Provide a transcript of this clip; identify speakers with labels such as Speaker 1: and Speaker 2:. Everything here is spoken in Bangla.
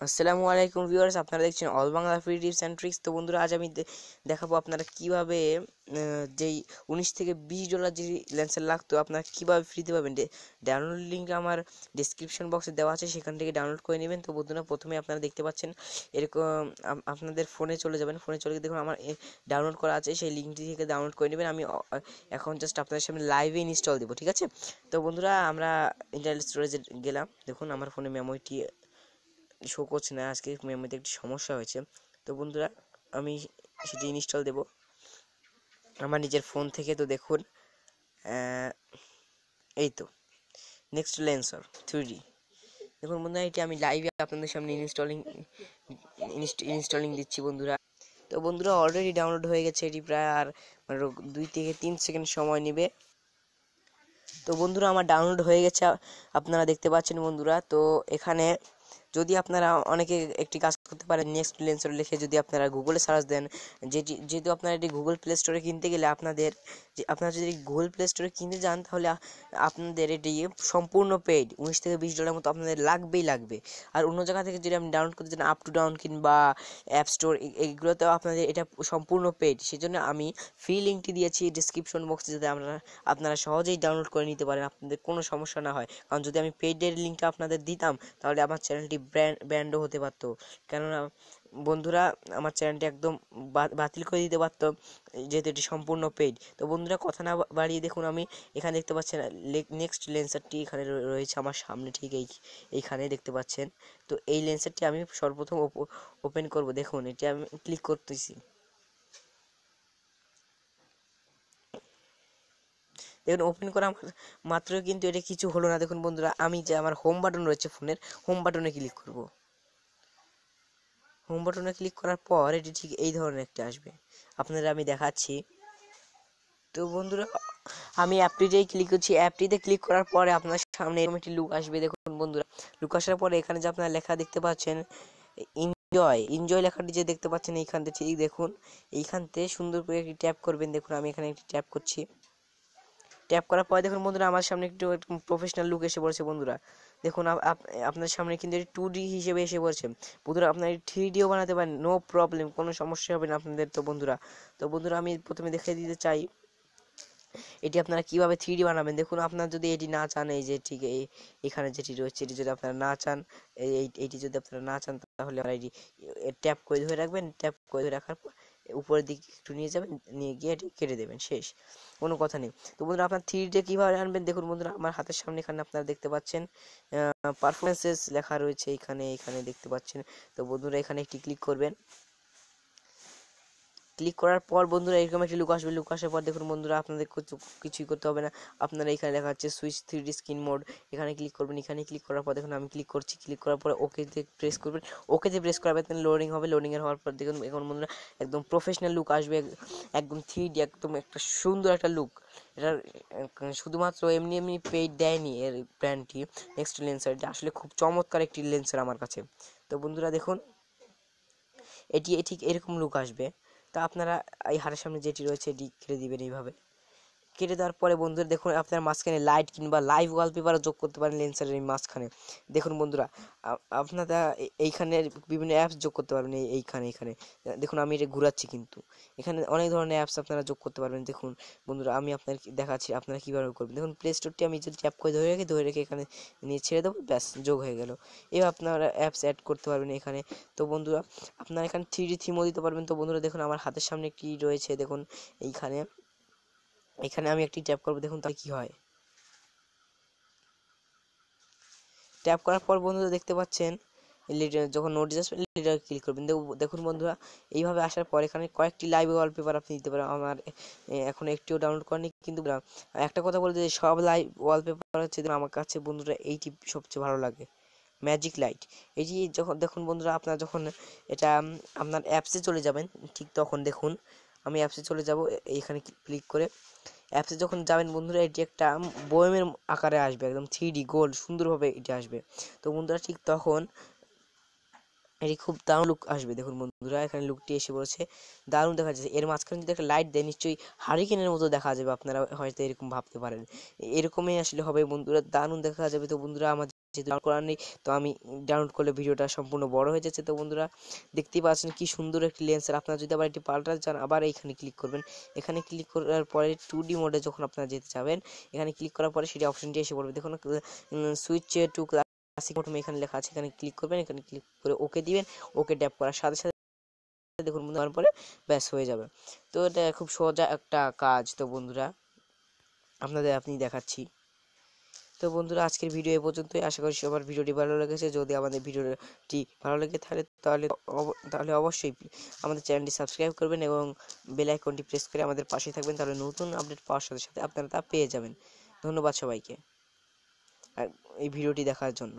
Speaker 1: আসসালামু আলাইকুম ভিউয়ার্স, আপনারা দেখছেন all Bangla free tips and tricks. তো বন্ধুরা, আজ আমি দেখাবো আপনারা কিভাবে যেই $19 থেকে $20 যে লেন্সার লাগতো আপনারা কিভাবে ফ্রিতে পাবেন। ডাউনলোড লিঙ্ক আমার ডিসক্রিপশন বক্সে দেওয়া আছে, সেখান থেকে ডাউনলোড করে নেবেন। তো বন্ধুরা, প্রথমে আপনারা দেখতে পাচ্ছেন এরকম আপনাদের ফোনে চলে যাবেন। ফোনে চলে গিয়ে দেখুন আমার ডাউনলোড করা আছে, সেই লিঙ্কটি থেকে ডাউনলোড করে নেবেন। আমি এখন জাস্ট আপনাদের সামনে লাইভে ইনস্টল দেবো, ঠিক আছে? তো বন্ধুরা, আমরা ইন্টারনাল স্টোরেজে গেলাম। দেখুন আমার ফোনে মেমোরিটি শো করছে না, আজকে মেমোরিতে একটি সমস্যা হয়েছে। তো বন্ধুরা, আমি সেটি ইনস্টল দেব আমার নিজের ফোন থেকে। তো দেখুন এই তো নেক্সট লেন্সার 3D। দেখুন বন্ধুরা, এটি আমি লাইভে আপনাদের সামনে ইনস্টলিং দিচ্ছি বন্ধুরা। তো বন্ধুরা, অলরেডি ডাউনলোড হয়ে গেছে। এটি প্রায় আর 2 থেকে 3 সেকেন্ড সময় নেবে। তো বন্ধুরা, আমার ডাউনলোড হয়ে গেছে, আপনারা দেখতে পাচ্ছেন বন্ধুরা। তো এখানে যদি আপনারা অনেকে একটি কাজ করতে পারেন, নেক্সট লেন্সার লিখে যদি আপনারা গুগলে সার্চ দেন, যেহেতু আপনারা এটি গুগল প্লে স্টোরে কিনতে গেলে আপনারা যদি গুগল প্লে স্টোরে কিনতে যান, তাহলে আপনাদের এটি সম্পূর্ণ পেইড $19 থেকে $20 মতো আপনাদের লাগবে। আর অন্য জায়গা থেকে যদি আপনি ডাউনলোড করতে চান, আপ টু ডাউন কিংবা অ্যাপ স্টোর, এইগুলোতেও আপনাদের এটা সম্পূর্ণ পেইড। সেজন্য আমি ফ্রি লিঙ্কটি দিয়েছি ডিসক্রিপশন বক্সে, যাতে আপনারা সহজেই ডাউনলোড করে নিতে পারেন, আপনাদের কোনো সমস্যা না হয়। কারণ যদি আমি পেইডের লিঙ্কটা আপনাদের দিতাম, তাহলে আমার চ্যানেলটি ব্যান্ডও হতে পারতো। কেননা বন্ধুরা, আমার চ্যানেলটি একদম বাতিল করে দিতে পারতো, যেহেতু এটি সম্পূর্ণ পেইড। তো বন্ধুরা, কথা না বাড়িয়ে দেখুন, আমি এখানে দেখতে পাচ্ছেন নেক্সট লেন্সারটি এখানে রয়েছে আমার সামনে, ঠিক এইখানে দেখতে পাচ্ছেন। তো এই লেন্সারটি আমি সর্বপ্রথম ওপেন করব। দেখুন, এটি আমি ক্লিক করতেছি। দেখুন, ওপেন করা মাত্র কিন্তু এটা কিছু হলো না। দেখুন বন্ধুরা, আমি যে আমার হোম বাটন রয়েছে ফোনের, হোম বাটনে ক্লিক করব। হোম বাটনে ক্লিক করার পর এটি ঠিক এই ধরনের একটা আসবে, আপনাদের আমি দেখাচ্ছি। তো বন্ধুরা, আমি অ্যাপটিতেই ক্লিক করছি। অ্যাপটিতে ক্লিক করার পরে আপনার সামনে এরকম একটি লুক আসবে। দেখুন বন্ধুরা, লুক আসার পরে এখানে যে আপনারা লেখা দেখতে পাচ্ছেন এনজয় লেখাটি যে দেখতে পাচ্ছেন, এইখান থেকে ঠিক দেখুন, এইখান থেকে সুন্দর করে একটি ট্যাপ করবেন। দেখুন আমি এখানে একটি ট্যাপ করছি। ট্যাপ করার পরে দেখুন বন্ধুরা, আমার সামনে একটু প্রফেশনাল লুক এসে পড়েছে বন্ধুরা। দেখুন আপনার সামনে কিন্তু এটি 2D হিসেবে এসে পড়ছে বন্ধুরা। আপনার 3Dও বানাতে পারেন, নো প্রবলেম, কোনো সমস্যা হবে না আপনাদের। তো বন্ধুরা, আমি প্রথমে দেখিয়ে দিতে চাই এটি আপনারা কিভাবে 3D বানাবেন। দেখুন, আপনারা যদি এটি না চান, এই যে ঠিক এখানে যেটি রয়েছে, এটি যদি আপনারা না চান, এইটি যদি আপনারা না চান, তাহলে এটি ট্যাপ করে ধরে রাখবেন। ট্যাপ করে ধরে রাখার পর উপরের দিকে একটু নিয়ে যাবেন, নিয়ে গিয়ে এটি কেটে দেবেন, শেষ, কোনো কথা নেই। তো বন্ধুরা, আপনার 3D কিভাবে আনবেন, দেখুন বন্ধুরা, আমার হাতের সামনে এখানে আপনারা দেখতে পাচ্ছেন পারফরমেন্সেস লেখা রয়েছে, এখানে দেখতে পাচ্ছেন। তো বন্ধুরা, এখানে একটি ক্লিক করবেন। ক্লিক করার পর বন্ধুরা, এরকম একটি লুক আসবে। লুক আসার পর দেখুন বন্ধুরা, আপনাদের কিছুই করতে হবে না। আপনারা এখানে লেখা আছে সুইচ 3D স্ক্রিন মোড, এখানে ক্লিক করবেন। এখানে ক্লিক করার পর দেখুন আমি ক্লিক করছি। ক্লিক করার পরে ওকেতে প্রেস করবেন। ওকেতে প্রেস করাবেন, লোডিং হবে। লোডিং এর হওয়ার পর দেখুন এখন বন্ধুরা একদম প্রফেশনাল লুক আসবে, একদম 3D, একদম একটা সুন্দর একটা লুক। এটা শুধুমাত্র এমনি এমনি পেইড দেয়নি এর ব্র্যান্ডটি, নেক্সট লেন্সার। এটা আসলে খুব চমৎকার একটি লেন্সার আমার কাছে। তো বন্ধুরা দেখুন, এটি ঠিক এরকম লুক আসবে। তা আপনারা এই হাতের সামনে যেটি রয়েছে এটি কেটে দিবেন এইভাবে। কেটে দেওয়ার পরে বন্ধুরা দেখুন, আপনার মাঝখানে লাইট কিংবা লাইভ ওয়ালপেপারও যোগ করতে পারেন লেন্সারের এই মাঝখানে। দেখুন বন্ধুরা, আপনারা এইখানে বিভিন্ন অ্যাপস যোগ করতে পারবেন। এইখানে দেখুন আমি এটা ঘুরাচ্ছি, কিন্তু এখানে অনেক ধরনের অ্যাপস আপনারা যোগ করতে পারবেন। দেখুন বন্ধুরা, আমি আপনার দেখাচ্ছি আপনারা কীভাবে করবেন। দেখুন, প্লে স্টোরটি আমি যদি ট্যাপ করে ধরে রেখে এখানে নিয়ে ছেড়ে দেবো, ব্যাস যোগ হয়ে গেল। এবার আপনারা অ্যাপস অ্যাড করতে পারবেন এখানে। তো বন্ধুরা, আপনারা এখানে 3D থিমও দিতে পারবেন। তো বন্ধুরা দেখুন, আমার হাতের সামনে কি রয়েছে, দেখুন এখানে আমি একটি ট্যাপ করব। দেখুন তাহলে কি হয়। ট্যাপ করার পর বন্ধুরা দেখতে পাচ্ছেন যখন নোটিস আসবে, লিডার ক্লিক করবেন। দেখুন বন্ধুরা, এইভাবে আসার পর এখানে কয়েকটি লাইভ ওয়ালপেপার আপনি দিতে পারেন। আমার এখন একটিও ডাউনলোড করেনি, কিন্তু একটা কথা বলতে যে সব লাইভ ওয়ালপেপার হচ্ছে আমার কাছে বন্ধুরা এইটি সবচেয়ে ভালো লাগে, ম্যাজিক লাইট। এটি যখন দেখুন বন্ধুরা, আপনারা যখন এটা আপনার অ্যাপসে চলে যাবেন, ঠিক তখন দেখুন আমি অ্যাপসে চলে যাব। এইখানে ক্লিক করে অ্যাপসে যখন যাবেন বন্ধুরা, এটি একটা বয়মের আকারে আসবে, একদম 3D গোল সুন্দরভাবে এটি আসবে। তো বন্ধুরা, ঠিক তখন এটি খুব দারুণ লুক আসবে। দেখুন বন্ধুরা, এখানে লুকটি এসে পড়েছে, দারুণ দেখা যাচ্ছে। এর মাঝখানে যদি একটা লাইট দেয়, নিশ্চয়ই হারিকেনের মতো দেখা যাবে। আপনারা হয়তো এরকম ভাবতে পারেন, এরকমই আসলে হবে বন্ধুরা, দারুণ দেখা যাবে। তো বন্ধুরা, আমার যেহেতু ডাউনলোড করার নেই, তো আমি ডাউনলোড করলে ভিডিওটা সম্পূর্ণ বড় হয়ে যাচ্ছে। তো বন্ধুরা দেখতেই পাচ্ছেন কি সুন্দর একটি লেন্স। আর আপনারা যদি আবার এটি পাল্টাতে চান, আবার এইখানে ক্লিক করবেন। এখানে ক্লিক করার পরে 2D মোডে যখন আপনারা যেতে যাবেন, এখানে ক্লিক করার পরে সেটি অপশনটি এসে পড়বে। দেখুন সুইচ টু ক্লাসিক মোড এখানে লেখা আছে, এখানে ক্লিক করবেন। এখানে ক্লিক করে ওকে দিবেন। ওকে ট্যাপ করার সাথে সাথে দেখুন বন্ধু পরে ব্যাস হয়ে যাবে। তো এটা খুব সোজা একটা কাজ। তো বন্ধুরা আপনি দেখাচ্ছি। তো বন্ধুরা আজকের ভিডিও এ পর্যন্তই। আশা করি সবার ভিডিওটি ভালো লেগেছে। যদি আমাদের ভিডিওটি ভালো লেগে থাকে তাহলে অবশ্যই আমাদের চ্যানেলটি সাবস্ক্রাইব করবেন এবং বেল আইকনটি প্রেস করে আমাদের পাশে থাকবেন। তাহলে নতুন আপডেট পাওয়ার সাথে সাথে আপনারা তা পেয়ে যাবেন। ধন্যবাদ সবাইকে আর এই ভিডিওটি দেখার জন্য।